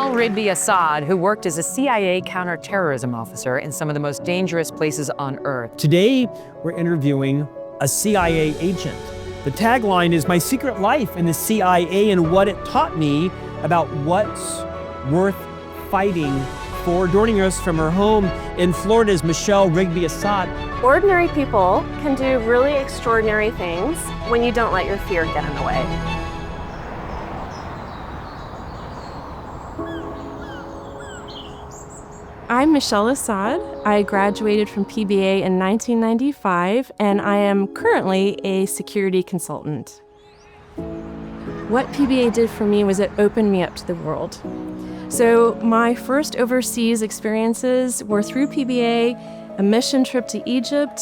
Michele Rigby Assad, who worked as a CIA counterterrorism officer in some of the most dangerous places on Earth. Today, we're interviewing a CIA agent. The tagline is "My Secret Life in the CIA and What It Taught Me About What's Worth Fighting For." Joining us from her home in Florida is Michele Rigby Assad. Ordinary people can do really extraordinary things when you don't let your fear get in the way. I'm Michele Assad. I graduated from PBA in 1995, and I am currently a security consultant. What PBA did for me was it opened me up to the world. So my first overseas experiences were through PBA, a mission trip to Egypt,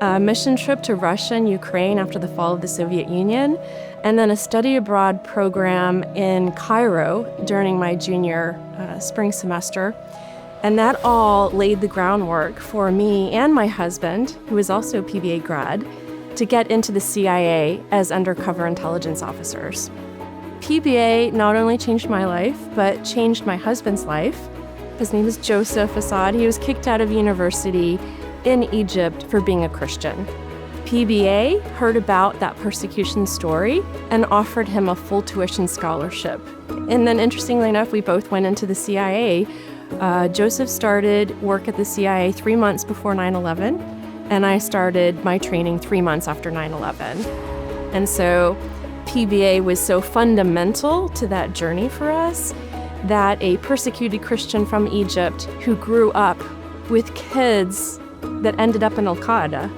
a mission trip to Russia and Ukraine after the fall of the Soviet Union, and then a study abroad program in Cairo during my junior spring semester. And that all laid the groundwork for me and my husband, who is also a PBA grad, to get into the CIA as undercover intelligence officers. PBA not only changed my life, but changed my husband's life. His name is Joseph Assad. He was kicked out of university in Egypt for being a Christian. PBA heard about that persecution story and offered him a full tuition scholarship. And then interestingly enough, we both went into the CIA. Joseph started work at the CIA 3 months before 9/11, and I started my training 3 months after 9/11. And so PBA was so fundamental to that journey for us that a persecuted Christian from Egypt who grew up with kids that ended up in Al-Qaeda,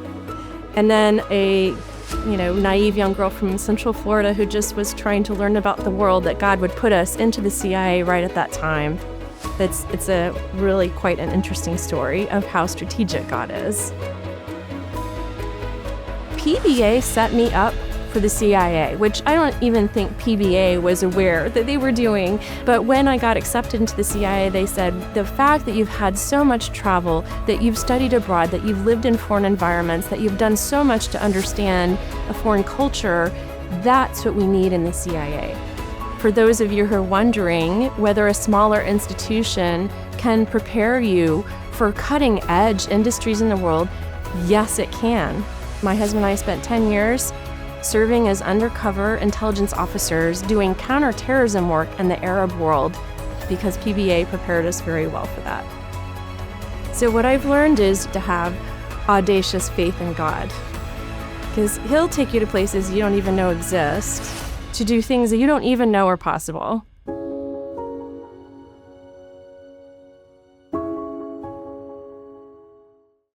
and then a naive young girl from Central Florida who just was trying to learn about the world, that God would put us into the CIA right at that time. It's a really quite an interesting story of how strategic God is. PBA set me up for the CIA, which I don't even think PBA was aware that they were doing. But when I got accepted into the CIA, they said, the fact that you've had so much travel, that you've studied abroad, that you've lived in foreign environments, that you've done so much to understand a foreign culture, that's what we need in the CIA. For those of you who are wondering whether a smaller institution can prepare you for cutting-edge industries in the world, yes, it can. My husband and I spent 10 years serving as undercover intelligence officers doing counterterrorism work in the Arab world because PBA prepared us very well for that. So what I've learned is to have audacious faith in God, because He'll take you to places you don't even know exist, to do things that you don't even know are possible.